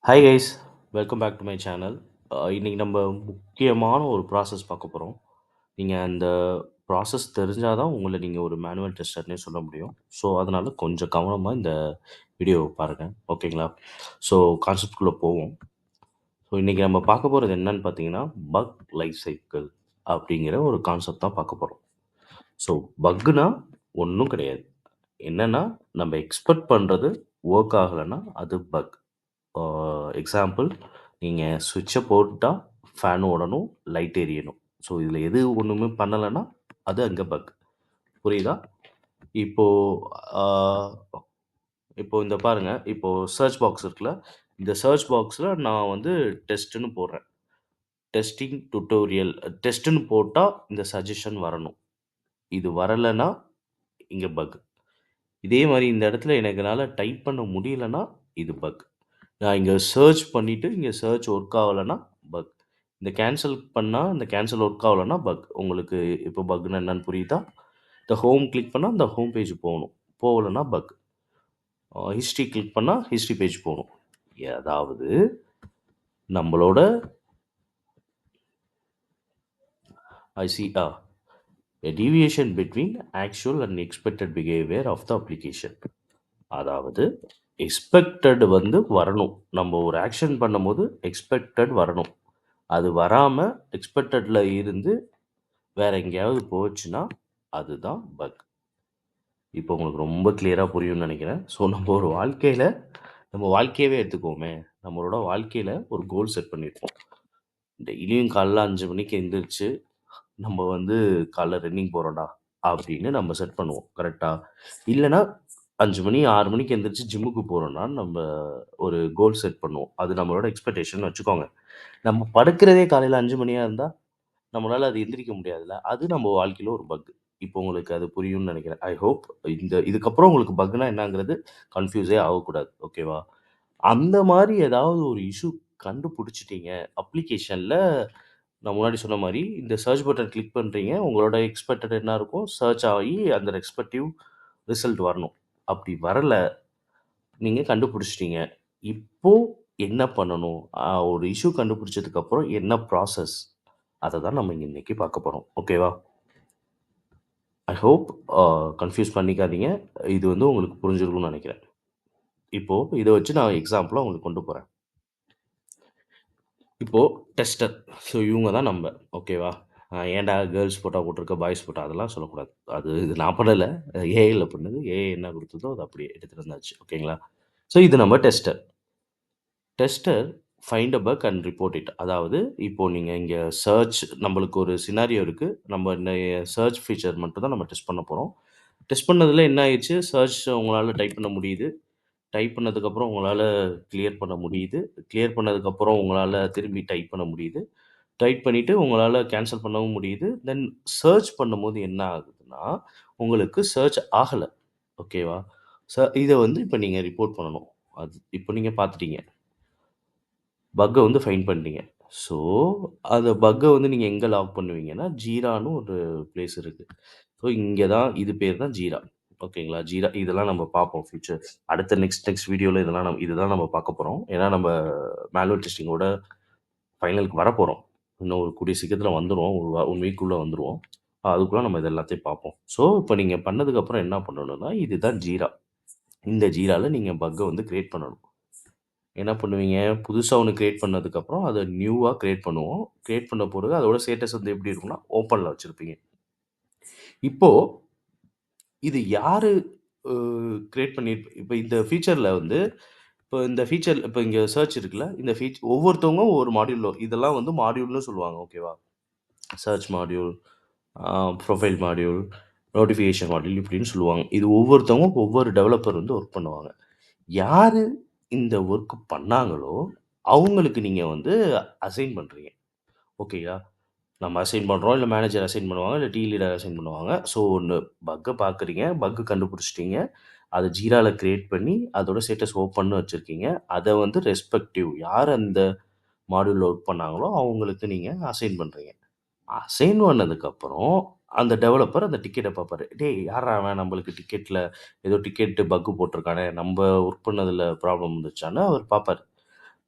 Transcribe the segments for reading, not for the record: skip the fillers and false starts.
Hi guys, welcome back to my channel. இன்னைக்கு நம்ம முக்கியமான ஒரு ப்ராசஸ் பார்க்க போகிறோம். நீங்கள் அந்த ப்ராசஸ் தெரிஞ்சால் தான் உங்களை நீங்கள் ஒரு மேனுவல் டெஸ்டர்னே சொல்ல முடியும். ஸோ அதனால் கொஞ்சம் கவனமாக இந்த வீடியோவை பாருங்கள், ஓகேங்களா? ஸோ கான்செப்ட்குள்ளே போவோம். ஸோ இன்றைக்கி நம்ம பார்க்க போகிறது என்னன்னு பார்த்தீங்கன்னா, பக் லைஃப் சைக்கிள் அப்படிங்கிற ஒரு கான்செப்ட் தான் பார்க்க போகிறோம். ஸோ பக்குனா ஒன்றும் கிடையாது. என்னென்னா, நம்ம எக்ஸ்பெக்ட் பண்ணுறது ஒர்க் ஆகலைன்னா அது பக். எக்ஸாம்பிள், நீங்கள் ஸ்விட்சை போட்டால் ஃபேன் ஓடணும், லைட் எரியணும். ஸோ இதில் எது ஒன்றுமே பண்ணலைன்னா அது அங்கே பக். புரியுதா? இப்போது இப்போது இந்த பாருங்கள், இப்போது சர்ச் பாக்ஸ் இருக்குல்ல, இந்த சர்ச் பாக்ஸில் நான் வந்து டெஸ்ட்டுன்னு போடுறேன். டெஸ்டிங் டுட்டோரியல் டெஸ்ட்டுன்னு போட்டால் இந்த சஜஷன் வரணும். இது வரலைன்னா இங்கே பக். இதே மாதிரி இந்த இடத்துல எனக்குனால டைப் பண்ண முடியலன்னா இது பக். நான் இங்கே சர்ச் பண்ணிவிட்டு இங்கே சர்ச் ஒர்க் ஆகலைன்னா பக். இந்த கேன்சல் பண்ணால் இந்த கேன்சல் ஒர்க் ஆகலைன்னா பக். உங்களுக்கு இப்போ பக்னா என்னன்னு புரியுதா? இந்த ஹோம் கிளிக் பண்ணால் இந்த ஹோம் பேஜ் போகணும், போகலைன்னா பக். ஹிஸ்ட்ரி கிளிக் பண்ணால் ஹிஸ்ட்ரி பேஜ் போகணும். அதாவது நம்மளோட a deviation between actual and expected behavior of the application. அதாவது எக்ஸ்பெக்டட் வந்து வரணும். நம்ம ஒரு ஆக்ஷன் பண்ணும்போது எக்ஸ்பெக்டட் வரணும். அது வராமல் எக்ஸ்பெக்டடில் இருந்து வேறு எங்கேயாவது போச்சுன்னா அதுதான் பக். இப்போ உங்களுக்கு ரொம்ப கிளியராக புரியும்னு நினைக்கிறேன். ஸோ நம்ம ஒரு வாழ்க்கையில் நம்ம வாழ்க்கையவே எடுத்துக்கோமே, நம்மளோட வாழ்க்கையில் ஒரு கோல் செட் பண்ணியிருப்போம். டெய்லியும் காலைல 5 மணிக்கு எந்திரிச்சு நம்ம வந்து காலைல ரன்னிங் போகிறோம்டா அப்படின்னு நம்ம செட் பண்ணுவோம், கரெக்டாக? இல்லைன்னா 5 மணி 6 மணிக்கு எந்திரிச்சு ஜிம்முக்கு போகிறோன்னா நம்ம ஒரு கோல் செட் பண்ணுவோம். அது நம்மளோட எக்ஸ்பெக்டேஷன் வச்சுக்கோங்க. நம்ம படுக்கிறதே காலையில் 5 மணியாக இருந்தால் நம்மளால அது எந்திரிக்க முடியாதுல்ல. அது நம்ம வாழ்க்கையில ஒரு பக். இப்போ உங்களுக்கு அது புரியும்னு நெனைக்கிறேன். ஐ ஹோப் இதுக்கப்புறம் உங்களுக்கு பக்னா என்னங்கிறது கன்ஃப்யூஸே ஆகக்கூடாது. ஓகேவா? அந்த மாரி ஏதாவது ஒரு இஷ்யூ கண்டுபிடிச்சிட்டீங்க அப்ளிகேஷன்ல. நான் முன்னாடி சொன்ன மாரி இந்த சர்ச் பட்டன் கிளிக் பண்றீங்க. உங்களோட எக்ஸ்பெக்டட் என்ன இருக்கும்? சர்ச் ஆகி அந்த ரெஸ்பெக்டிவ் ரிசல்ட் வரணும். அப்படி வரல, நீங்க கண்டுபிடிச்சிட்டீங்க. இப்போ என்ன பண்ணணும்? ஒரு இஷ்யூ கண்டுபிடிச்சதுக்கப்புறம் என்ன ப்ராசஸ்? அத தான் நம்ம இன்னைக்கு பார்க்க போறோம். ஓகேவா? ஐ ஹோப் கன்ஃப்யூஸ் பண்ணிக்காதீங்க. இது வந்து உங்களுக்கு புரிஞ்சிருக்கும்னு நெனைக்கிறேன். இப்போ இத வச்சு நான் எக்ஸாம்பிளா உங்களுக்கு கொண்டு போறேன். இப்போ டெஸ்டர். ஸோ இவங்க தான் நம்ப. ஓகேவா? ஏன்டா கேர்ல்ஸ் ஃபோட்டோ போட்டிருக்க, பாய்ஸ் ஃபோட்டோ அதெல்லாம் சொல்லக்கூடாது. இது நான் பண்ணல. ஏஐல பண்ணது. ஏஐ என்ன குடுத்ததோ அத அப்படியே எடுத்துட்டு வந்தாச்சு. ஓகேங்களா? ஸோ இது நம்ம tester. Tester find a bug and report it. அதாவது இப்போ நீங்க இங்க சர்ச் நம்மளுக்கு ஒரு சினாரியோ இருக்கு. நம்ம இந்த சர்ச் ஃபீச்சர் மட்டும் தான் நம்ம டெஸ்ட் பண்ண போறோம். டெஸ்ட் பண்ணதுல என்ன ஆயிருச்சு? சர்ச் உங்களால டைப் பண்ண முடியுது. டைப் பண்ணதுக்கப்புறம் உங்களால கிளியர் பண்ண முடியுது. கிளியர் பண்ணதுக்கப்புறம் உங்களால திரும்பி டைப் பண்ண முடியுது. டைப் பண்ணிட்டு உங்களால கேன்சல் பண்ணவும் முடியுது. தென் சர்ச் பண்ணும்போது என்ன ஆகுதுன்னா, உங்களுக்கு சர்ச் ஆகல. ஓகேவா? இத வந்து இப்ப நீங்க ரிப்போர்ட் பண்ணணும். அது இப்ப நீங்க பார்த்துட்டீங்க. பக்க வந்து ஃபைண்ட் பண்ணிட்டீங்க. ஸோ, அந்த பக்க வந்து நீங்க எங்க லாக் பண்ணுவீங்கன்னா, ஜீரான்னு ஒரு பிளேஸ் இருக்கு. ஸோ, இங்க தான் இது பேர் தான் ஜீரா. ஓகேங்களா? ஜீரா இதெல்லாம் நம்ம பார்ப்போம் ஃபியூச்சர். அடுத்த நெக்ஸ்ட் நெக்ஸ்ட் வீடியோல இதுதான் நம்ம பார்க்க போறோம். ஏன்னா நம்ம மேனுவல் டெஸ்டிங்கோட ஃபைனலுக்கு வரப்போறோம். இன்னும் ஒரு கூடிய சீக்கிரத்தில வந்துருவோம். 1 வீக்குள்ள வந்துருவோம். அதுக்குள்ள நம்ம இது எல்லாத்தையும் பார்ப்போம். ஸோ, இப்ப நீங்க பண்ணதுக்கப்புறம் என்ன பண்ணணும்னா, இதுதான் ஜீரா. இந்த ஜீரால நீங்க பக்க வந்து கிரியேட் பண்ணணும். என்ன பண்ணுவீங்க, புதுசா ஒண்ணு கிரியேட் பண்ணதுக்கப்புறம், அத நியூவா கிரியேட் பண்ணுவோம். கிரியேட் பண்ண பிறகு அதோட ஸ்டேட்டஸ் வந்து எப்படி இருக்கும்னா, ஓப்பன்ல வச்சிருப்பீங்க. இப்போ இது யாரு அ கிரியேட் பண்ணி இப்ப இந்த ஃபீச்சர்ல வந்து இப்ப இங்க சர்ச் இருக்குல்ல, இந்த ஒவ்வொருத்தவங்க ஒவ்வொரு மாடியூல்ல இதெல்லாம் வந்து மாடியூல்னு சொல்லுவாங்க. ஓகேவா? சர்ச் மாடியூல், அ ப்ரொஃபைல் மாடியூல், நோட்டிஃபிகேஷன் மாடியூல் இப்படின்னு சொல்லுவாங்க. இது ஒவ்வொருத்தவங்க ஒவ்வொரு டெவலப்பர் வந்து ஒர்க் பண்ணுவாங்க. யாரு இந்த ஒர்க் பண்ணாங்களோ, அவங்களுக்கு நீங்க வந்து அசைன் பண்றீங்க. ஓகேயா? நம்ம அசைன் பண்றோம். இல்ல மேனேஜர் அசைன் பண்ணுவாங்க. இல்ல டீம் லீடர் அசைன் பண்ணுவாங்க. ஸோ ஒண்ணு பக்க பார்க்குறீங்க. பக் கண்டுபிடிச்சிட்டீங்க. அத ஜீரால கிரியேட் பண்ணி, அதோட ஸ்டேட்டஸ் ஓப்பன்னு வச்சிருக்கீங்க. அத வந்து ரெஸ்பெக்டிவ் யார் அந்த மாடியூல்ல ஒர்க் பண்ணாங்களோ, அவங்களுக்கு நீங்க அசைன் பண்றீங்க. அசைன் பண்ணதுக்கப்புறம், அந்த டெவலப்பர் அந்த டிக்கெட்ட பார்ப்பாரு. "டேய் யார்றா அவன் நம்மளுக்கு டிக்கெட்ல ஏதோ டிக்கெட் பக் போட்டிருக்கானே, நம்ப ஒர்க் பண்ணதுல ப்ராப்ளம் வந்துருச்சான்னு" அவர் பார்ப்பாரு.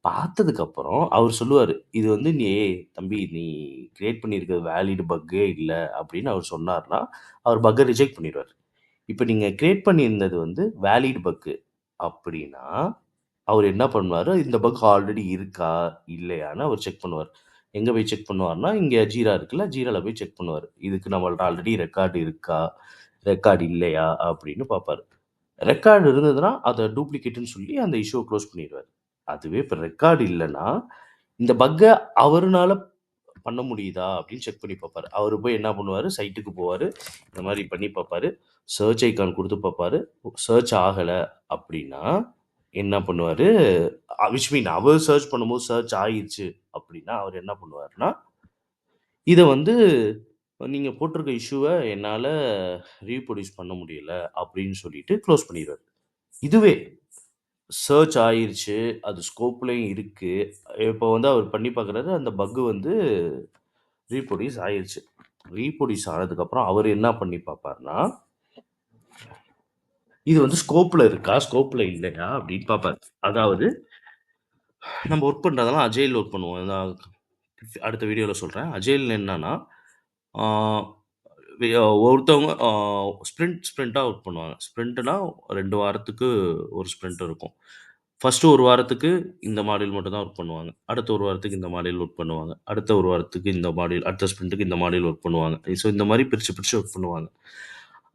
பார்த்ததுக்கப்புறம் அவர் சொல்லுவாரு, "இது வந்து நீ தம்பி நீ கிரியேட் பண்ணியிருக்கிறது வேலிட் பக்கே இல்ல." அப்படின்னு அவர் சொன்னார்ன்னா, அவர் பக்க ரிஜெக்ட் பண்ணிருவாரு. இப்ப நீங்க கிரியேட் பண்ணியிருந்தது வந்து வேலிட் பக்கு அப்படின்னா, அவரு என்ன பண்ணுவாரு, இந்த பக் ஆல்ரெடி இருக்கா? இல்லையான்னு அவர் செக் பண்ணுவாரு. எங்க போய் செக் பண்ணுவாருன்னா, இங்க ஜீரா இருக்குல்ல, ஜீரால போய் செக் பண்ணுவாரு. இதுக்கு நம்மள்ட்ட ஆல்ரெடி ரெக்கார்ட் இருக்கா? ரெக்கார்ட் இல்லையா? அப்படின்னு பார்ப்பாரு. ரெக்கார்ட் இருந்ததுன்னா, அத டூப்ளிகேட்ன்னு சொல்லி அந்த இஷ்யூவ குளோஸ் பண்ணிருவாரு. அதுவே இப்ப ரெக்கார்ட் இல்லன்னா, இந்த பக்க அவருனால பண்ண முடியுதா? அப்படின்னு செக் பண்ணி பார்ப்பாரு. அவரு போய் என்ன பண்ணுவாரு, சைட்டுக்கு போவாரு. இந்த மாரி பண்ணி பார்ப்பாரு. சர்ச் ஐகான் குடுத்து பார்ப்பாரு. சர்ச் ஆகல அப்படின்னா, என்ன பண்ணுவாரு, விச் மீன் அவர் சர்ச் பண்ணும்போது சர்ச் ஆயிருச்சு அப்படின்னா, அவரு என்ன பண்ணுவாருன்னா, இத வந்து நீங்க போட்டிருக்க இஷ்யூவ என்னால ரீப்ரொடியூஸ் பண்ண முடியல அப்படின்னு சொல்லிட்டு குளோஸ் பண்ணிருவாரு. இதுவே சர்ச் ஆயிருச்சு. அது ஸ்கோப்லயும் இருக்கு. இப்போ வந்து அவர் பண்ணி பார்க்குறாரு. அந்த பக் வந்து ரீப்ரொடியூஸ் ஆயிருச்சு. ரீப்ரொடியூஸ் ஆனதுக்கப்புறம் அவரு என்ன பண்ணி பார்ப்பார்ன்னா, இது வந்து ஸ்கோப்ல இருக்கா? ஸ்கோப்ல இல்லையா? அப்படின்னு பார்ப்பாரு. அதாவது நம்ம ஒர்க் பண்றதெல்லாம் அஜைல் ஒர்க் பண்ணுவோம். நான் அடுத்த வீடியோல சொல்றேன். அஜைல்ல என்னன்னா, ஆ ஒருத்தவங்க ஸ்ப்ரிண்ட்டா ஒர்க் பண்ணுவாங்க. ஸ்ப்ரிண்ட்னா 2 வாரத்துக்கு ஒரு ஸ்ப்ரிண்ட் இருக்கும். ஃபர்ஸ்ட்டு 1 வாரத்துக்கு இந்த மாடியூல் மட்டும் தான் ஒர்க் பண்ணுவாங்க. அடுத்த 1 வாரத்துக்கு இந்த மாடியூல் ஒர்க் பண்ணுவாங்க. அடுத்த 1 வாரத்துக்கு இந்த மாடியூல், அடுத்த ஸ்ப்ரிண்ட்க்கு இந்த மாடியூல் ஒர்க் பண்ணுவாங்க. ஸோ இந்த மாரி பிரிச்சு, பிரிச்சு ஒர்க் பண்ணுவாங்க.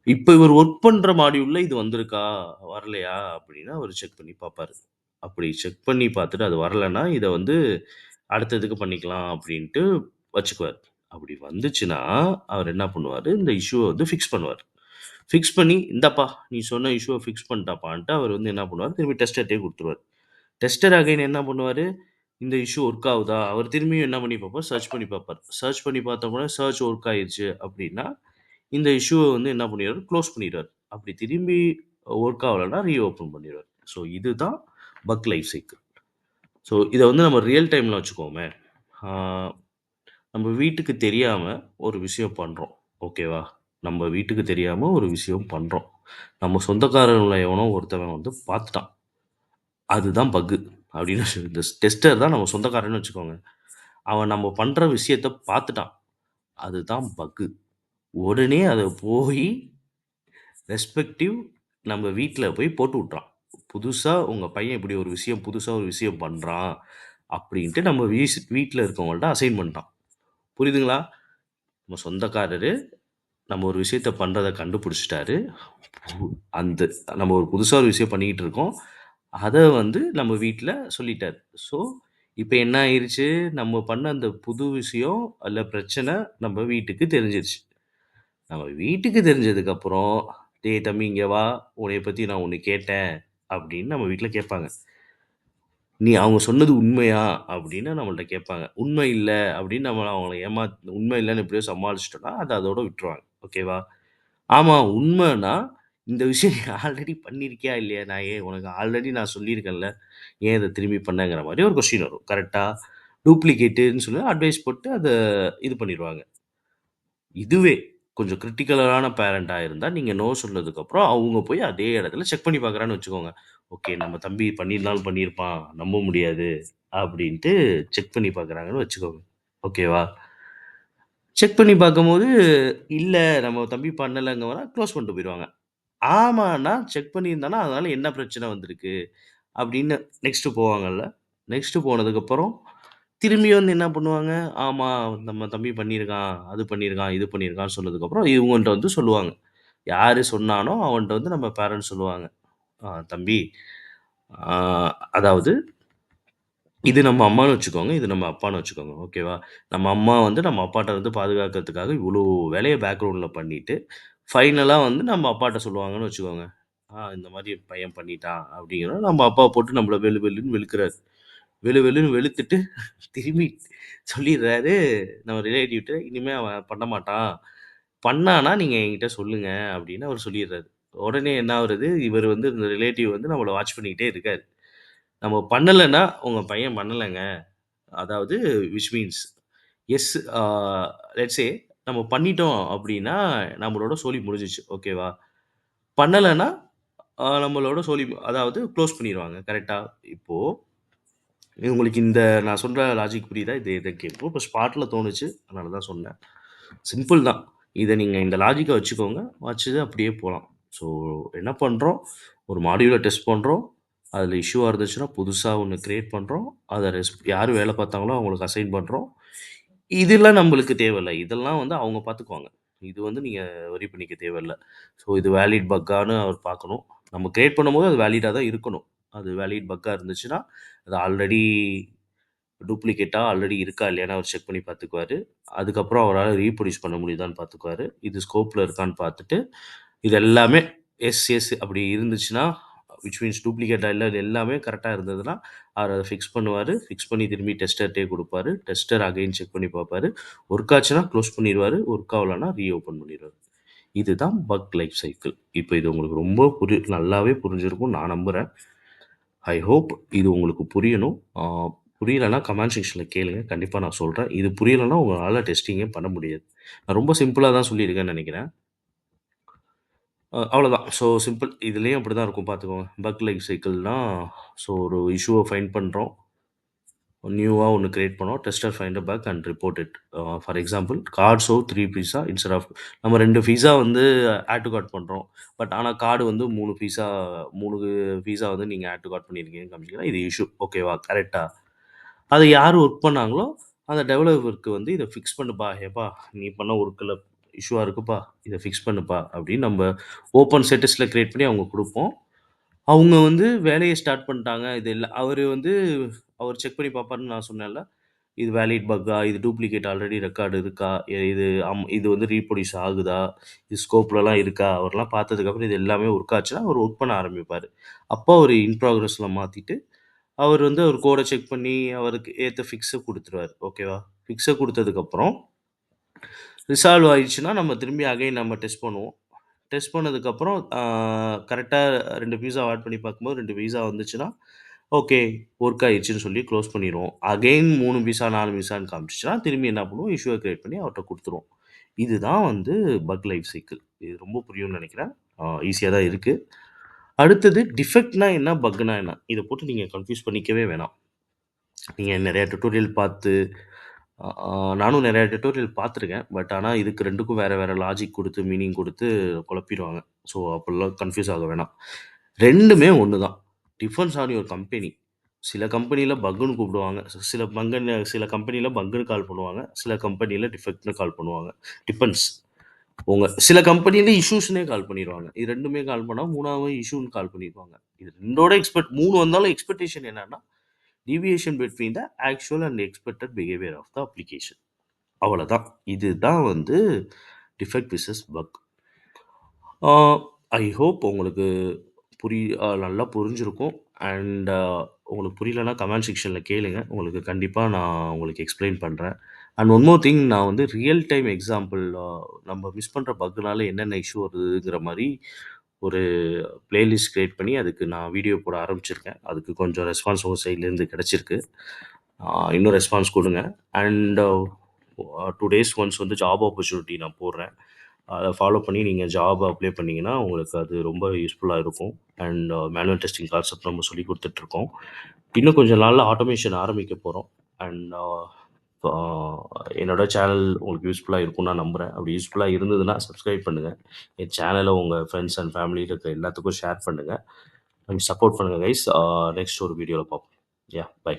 இப்ப இவர் ஒர்க் பண்ற மாடியூல்ல இது வந்திருக்கா? வரலையா? அப்படின்னு அவரு செக் பண்ணி பார்ப்பாரு. அப்படி செக் பண்ணி பார்த்துட்டு அது வரலன்னா, இத வந்து அடுத்த இதுக்கு பண்ணிக்கலாம் அப்படின்ட்டு வச்சுக்குவாரு. அப்படி வந்துச்சுன்னா, அவர் என்ன பண்ணுவாரு, இந்த இஷ்யூவ வந்து ஃபிக்ஸ் பண்ணுவாரு. ஃபிக்ஸ் பண்ணி, "இந்தாப்பா நீ சொன்ன இஷ்யூவ ஃபிக்ஸ் பண்ணிட்டாப்பான்ட்டு" அவர் வந்து என்ன பண்ணுவாரு, திரும்பி டெஸ்டர்ட்டயே குடுத்துருவாரு. டெஸ்டர் அகைன் என்ன பண்ணுவாரு, இந்த இஷ்யூ ஒர்க் ஆவுதா? அவர் திரும்பியும் என்ன பண்ணி பார்ப்பார், சர்ச் பண்ணி பார்ப்பார். சர்ச் பண்ணி பார்த்தோம்னா, சர்ச் ஒர்க் ஆயிருச்சு அப்படின்னா, இந்த இஷ்யூவ வந்து என்ன பண்ணிருவாரு, குளோஸ் பண்ணிருவாரு. அப்படி திரும்பி ஒர்க் ஆவலன்னா, ரீஓப்பன் பண்ணிருவாரு. ஸோ இதுதான் பக் லைஃப் சைக்கிள். ஸோ இத வந்து நம்ம ரியல் டைம்ல வச்சுக்குவோமே, ஆ நம்ம வீட்டுக்கு தெரியாம ஒரு விஷயம் பண்றோம். ஓகேவா? நம்ம வீட்டுக்கு தெரியாம ஒரு விஷயம் பண்றோம். நம்ம சொந்தக்காரங்கள எவனோ ஒருத்தவன் வந்து பார்த்துட்டான். அதுதான் பக்கு. அப்படின்னு இந்த டெஸ்டர் தான் நம்ம சொந்தக்காரன்னு வச்சுக்கோங்க. அவன் நம்ம பண்ற விஷயத்த பார்த்துட்டான். அதுதான் பக்கு. உடனே அத போயி ரெஸ்பெக்டிவ் நம்ம வீட்ல போய் போட்டு விட்றான். புதுசா உங்க பையன் இப்படி ஒரு விஷயம் புதுசா ஒரு விஷயம் பண்றான். அப்படின்ட்டு நம்ம வீட்ல இருக்கவங்கள்ட்ட அசைன் பண்ணிட்டான். புரியுதுங்களா? நம்ம சொந்தக்காரரு நம்ம ஒரு விஷயத்த பண்றத கண்டுபிடிச்சுட்டாரு. பு அந்த நம்ம ஒரு புதுசா ஒரு விஷயம் பண்ணிக்கிட்டு இருக்கோம். அத வந்து நம்ம வீட்ல சொல்லிட்டாரு. ஸோ, இப்ப என்ன ஆயிருச்சு, நம்ம பண்ண அந்த புது விஷயம் அல்ல பிரச்சனை நம்ம வீட்டுக்கு தெரிஞ்சிருச்சு. நம்ம வீட்டுக்கு தெரிஞ்சதுக்கப்புறம், "டேய் தம்பி இங்க வா, உன்னைய பத்தி நான் ஒண்ணு கேட்டேன்." அப்படின்னு நம்ம வீட்ல கேட்பாங்க. "நீ அவங்க சொன்னது உண்மையா?" அப்படின்னு நம்மள்ட்ட கேட்பாங்க. உண்மை இல்ல அப்படின்னு நம்மள அவங்கள உண்மை இல்லன்னு எப்படியோ சமாளிச்சுட்டோம்னா, அத அதோட விட்டுருவாங்க. ஓகேவா? ஆமா உண்மைன்னா, "இந்த விஷயம் நீ ஆல்ரெடி பண்ணியிருக்கியா இல்லையா? உனக்கு ஆல்ரெடி நான் சொல்லியிருக்கேன்ல. ஏன் இத திரும்பி பண்ணங்கிற?" மாரி ஒரு கொஸ்டின் வரும். கரெக்ட்டா? டூப்ளிகேட்டுன்னு சொல்லி அட்வைஸ் போட்டு அத இது பண்ணிருவாங்க. இதுவே கொஞ்சம் கிரிட்டிக்கலான பேரன்ட்டா இருந்தா, நீங்க நோ சொன்னதுக்கப்புறம், அவங்க போய் அதே இடத்துல செக் பண்ணி பார்க்குறான்னு வச்சுக்கோங்க. ஓகே நம்ம தம்பி பண்ணியிருந்தாலும் பண்ணியிருப்பான். நம்ப முடியாது. அப்படின்ட்டு செக் பண்ணி பார்க்குறாங்கன்னு வச்சுக்கோங்க. ஓகேவா? செக் பண்ணி பார்க்கும்போது, இல்ல நம்ம தம்பி பண்ணலங்கவன க்ளோஸ் பண்ணிட்டு போயிருவாங்க. ஆமான்னா, செக் பண்ணியிருந்தான்னா, அதனால என்ன பிரச்சனை வந்திருக்கு? அப்படின்னு நெக்ஸ்ட் போவாங்கல்ல. நெக்ஸ்ட் போனதுக்கப்புறம், திரும்பி வந்து என்ன பண்ணுவாங்க, ஆமா நம்ம தம்பி பண்ணியிருக்கான், அது பண்ணியிருக்கான், இது பண்ணியிருக்கான்னு சொன்னதுக்கப்புறம், இவங்கள்ட்ட வந்து சொல்லுவாங்க. யாரு சொன்னானோ அவன்ட்ட வந்து நம்ம பேரன்ட்ஸ் சொல்லுவாங்க. தம்பி, ஆ அதாவது இது நம்ம அம்மான்னு வச்சுக்கோங்க. இது நம்ம அப்பான்னு வச்சுக்கோங்க. ஓகேவா? நம்ம அம்மா வந்து நம்ம அப்பாட்ட இருந்து பாதுகாக்கிறதுக்காக இவ்ளோ வேலைய பேக்ரவுண்ட்ல பண்ணிட்டு, ஃபைனலா வந்து நம்ம அப்பாட்ட சொல்லுவாங்கன்னு வச்சுக்கோங்க. இந்த மாரி பையன் பண்ணிட்டான் அப்படிங்கிறோம். நம்ம அப்பாவ போட்டு நம்மள வெளு வெளுன்னு வெளுக்குறாரு. வெளு வெளுன்னு வெளுத்துட்டு திரும்பி சொல்லிர்றாரு நம்ம ரிலேட்டிவ்ட்ட, "இனிமே அவன் பண்ண மாட்டான். பண்ணான்னா நீங்க என்கிட்ட சொல்லுங்க" அப்படின்னு அவரு சொல்லிர்றாரு. உடனே என்ன ஆவுறது, இவரு வந்து இந்த ரிலேட்டிவ் வந்து நம்மள வாட்ச் பண்ணிக்கிட்டே இருக்காரு. நம்ம பண்ணலன்னா, "உங்க பையன் பண்ணலங்க." அதாவது which means yes uh let's say நம்ம பண்ணிட்டோம் அப்டின்னா, நம்மளோட சோலி முடிஞ்சுச்சு. ஓகேவா? பண்ணலன்னா, நம்மளோட சோலி அதாவது குளோஸ் பண்ணிருவாங்க. கரெக்ட்டா? இப்போ இது உங்களுக்கு இந்த நான் சொல்ற லாஜிக் புரியுதா? இது எனக்கு எப்போ இப்போ ஸ்பாட்ல தோணுச்சு. அதனால தான் சொன்னேன். சிம்பிள் தான். இத நீங்க இந்த லாஜிக்க வச்சுக்கோங்க. வச்சுட்டு அப்படியே போலாம். ஸோ என்ன பண்றோம்? ஒரு மாடியூல டெஸ்ட் பண்றோம். அதில இஷ்யூவா இருந்துச்சுன்னா, புதுசா ஒண்ணு கிரியேட் பண்றோம். அத யாரு வேலை பார்த்தாங்களோ அவங்களுக்கு அசைன் பண்றோம். இதெல்லாம் நம்பளுக்கு தேவையில்ல. இதெல்லாம் வந்து அவங்க பார்த்துக்குவாங்க. இது வந்து நீங்க வொரி பண்ணிக்க தேவையில்ல. ஸோ இது வேலிட் பக்கான்னு அவர் பார்க்கணும். நம்ம கிரியேட் பண்ணும்போது அது வேலிடா தான் இருக்கணும். அது வேலிட் பக்கா இருந்துச்சுன்னா, அது ஆல்ரெடி டூப்ளிகேட்டா ஆல்ரெடி இருக்கா இல்லையான்னு அவர் செக் பண்ணி பார்த்துக்குவாரு. அதுக்கப்புறம் அவரால ரீப்ரொடியூஸ் பண்ண முடியுதான்னு பார்த்துக்குவாரு. இது ஸ்கோப்ல இருக்கான்னு பார்த்துட்டு, இது எல்லாமே எஸ், எஸ் அப்படி இருந்துச்சுன்னா, விச் மீன்ஸ் டூப்ளிகேட்டா இல்ல இது எல்லாமே கரெக்ட்டா இருந்ததுன்னா, அவர் அத ஃபிக்ஸ் பண்ணுவாரு. ஃபிக்ஸ் பண்ணி திரும்பி டெஸ்டர்ட்டயே குடுப்பாரு. டெஸ்டர் அகைன் செக் பண்ணி பார்ப்பாரு. ஒர்க் ஆச்சுன்னா க்ளோஸ் பண்ணிருவாரு. ஒர்க் ஆவலன்னா ரீஓப்பன் பண்ணிருவாரு. இதுதான் பக் லைஃப் சைக்கிள். இப்ப இது உங்களுக்கு ரொம்ப நல்லாவே புரிஞ்சிருக்கும்னு நான் நம்புறேன். ஐ ஹோப் இது உங்களுக்கு புரியணும். புரியலன்னா கமெண்ட் செக்ஷன்ல கேளுங்க. கண்டிப்பா நான் சொல்றேன். இது புரியலன்னா உங்களால டெஸ்டிங்கே பண்ண முடியாது. நான் ரொம்ப சிம்பிளா தான் சொல்லியிருக்கேன்னு நெனைக்கிறேன். அவ்வளோதான். So simple. இதுலயும் அப்படிதான் இருக்கும் பார்த்துக்கோங்க. பக் லைஃப் சைக்கிள்னா ஸோ ஒரு இஷ்யூவ ஃபைண்ட் பண்றோம். நியூவா ஒண்ணு கிரியேட் பண்ணோம். Tester find a bug and report it. For example card show 3 பீஸா இன்ஸ்டெட் ஆஃப் நம்ம 2 பீஸா வந்து ஆட் டூ கார்ட் பண்றோம். பட் ஆனா கார்டு வந்து 3 பீஸா 3 பீஸா வந்து நீங்க ஆட் டூ கார்ட் பண்ணியிருக்கீங்கன்னு காமிச்சீங்கன்னா, இது இஷ்யூ. ஓகேவா? கரெக்ட்டா? அத யார் ஒர்க் பண்ணாங்களோ, அந்த டெவலப்பருக்கு வந்து இத ஃபிக்ஸ் பண்ணுப்பா. "ஏப்பா நீ பண்ண ஒர்க்ல இஷ்யூவா இருக்குப்பா. இத ஃபிக்ஸ் பண்ணுப்பா" அப்படின்னு நம்ப ஓப்பன் ஸ்டேட்டஸ்ல கிரியேட் பண்ணி அவங்க குடுப்போம். அவங்க வந்து வேலைய ஸ்டார்ட் பண்ணிட்டாங்க. இது இல்ல அவரு வந்து அவர் செக் பண்ணி பார்ப்பாருன்னு நான் சொன்னேன்ல. இது வேலிட் பக்கா? இது டூப்ளிகேட் ஆல்ரெடி ரெக்கார்ட் இருக்கா? இது வந்து ரீப்ரொடியூஸ் ஆகுதா? இது ஸ்கோப்லலாம் இருக்கா? அவர்லாம் பார்த்ததுக்கப்புறம் இது எல்லாமே ஒர்க் ஆச்சுன்னா, அவர் ஒர்க் பண்ண ஆரம்பிப்பாரு. அப்போ அவரு இன் ப்ராக்ரஸ்ல மாத்திட்டு, அவர் வந்து அவர் கோட செக் பண்ணி அவருக்கு ஏத்த ஃபிக்ஸ குடுத்துருவாரு. ஓகேவா? ஃபிக்ஸ குடுத்ததுக்கப்புறம் ரிசால்வ் ஆயிடுச்சுன்னா, நம்ம திரும்பி அகைன் நம்ம டெஸ்ட் பண்ணுவோம். டெஸ்ட் பண்ணதுக்கப்புறம் கரெக்ட்டா 2 பீஸா ஆட் பண்ணி பார்க்கும்போது 2 பீஸா வந்துச்சுன்னா, ஓகே ஒர்க் ஆயிருச்சுன்னு சொல்லி க்ளோஸ் பண்ணிருவோம். அகைன் 3 பீஸா, 4 பீஸான்னு காமிச்சுச்சுன்னா, திரும்பி என்ன பண்ணுவோம், இஷ்யூவ கிரியேட் பண்ணி அவர்ட்ட குடுத்துருவோம். இதுதான் வந்து பக் லைஃப் சைக்கிள். இது ரொம்ப புரியும்னு நெனைக்கிறேன். ஈஸியா தான் இருக்கு. அடுத்தது டிஃபெக்ட்னா என்ன? பக்னா என்ன? இத போட்டு நீங்க கன்ஃப்யூஸ் பண்ணிக்கவே வேணாம். நீங்க நெறைய டுட்டோரியல் பார்த்து அ ஆ நானும் நெறைய டுட்டோரியல் பார்த்துருக்கேன். பட் ஆனா இதுக்கு 2க்கும் வேற வேற லாஜிக் குடுத்து, மீனிங் குடுத்து குழப்பிருவாங்க. ஸோ அப்படிலாம் கன்ஃப்யூஸ் ஆக வேணாம். 2மே ஒண்ணு தான். Depends on your company. சில கம்பெனில பக்குன்னு கூப்பிடுவாங்க. சில கம்பெனில பக்குன்னு கால் பண்ணுவாங்க. சில கம்பெனில டிஃபெக்ட்ன்னு கால் பண்ணுவாங்க. டிபெண்ட்ஸ். சில கம்பெனில இஷ்யூஸ்ன்னே கால் பண்ணிருவாங்க. இது 2மே கால் பண்ணா 3வது இஷ்யூன்னு கால் பண்ணிருவாங்க. இது 2ஓட 3 வந்தாலும் எக்ஸ்பெக்டேஷன் என்னன்னா, deviation between the actual and expected behaviour of the application. அவ்வளதான். இதுதான் வந்து defect versus bug. Uh I hope உங்களுக்கு நல்லா புரிஞ்சிருக்கும். அண்ட் உங்களுக்கு புரியலன்னா கமெண்ட் செக்ஷன்ல கேளுங்க. உங்களுக்கு கண்டிப்பா நான் உங்களுக்கு எக்ஸ்ப்ளைன் பண்றேன். அண்ட் ஒன் மோர் திங் நான் வந்து ரியல் டைம் எக்ஸாம்பிள் நம்ம மிஸ் பண்ற பக்னால என்னென்ன இஷ்யூ வருதுங்கிற மாரி ஒரு பிளேலிஸ்ட் கிரியேட் பண்ணி அதுக்கு நான் வீடியோ போட ஆரம்பிச்சிருக்கேன். அதுக்கு கொஞ்சம் ரெஸ்பான்ஸ் உங்க சைட்லேருந்து கிடைச்சிருக்கு. இன்னும் ரெஸ்பான்ஸ் குடுங்க. அண்ட் 2 டேஸ் ஒன்ஸ் வந்து ஜாப் ஆப்பர்ச்சுனிட்டி நான் போடுறேன். அத ஃபாலோ பண்ணி நீங்க ஜாப் அப்ளை பண்ணீங்கன்னா, உங்களுக்கு அது ரொம்ப யூஸ்ஃபுல்லா இருக்கும். அண்ட் மேனுவல் டெஸ்டிங் கான்செப்ட் நம்ம சொல்லிக் குடுத்துட்ருக்கோம். இன்னும் கொஞ்ச நாள்ல ஆட்டோமேஷன் ஆரம்பிக்க போறோம். அண்ட் ஆ என்னோட சேனல் உங்களுக்கு யூஸ்ஃபுல்லா இருக்கும்னு நான் நம்புறேன். அப்படி யூஸ்ஃபுல்லா இருந்ததுன்னா சப்ஸ்கிரைப் பண்ணுங்க. என் சேனல உங்க ஃப்ரெண்ட்ஸ் அண்ட் ஃபேமிலில இருக்க எல்லாத்துக்கும் ஷேர் பண்ணுங்க. அண்ட் சப்போர்ட் பண்ணுங்க கைஸ். நெக்ஸ்ட் ஒரு வீடியோல பார்ப்போம். பை.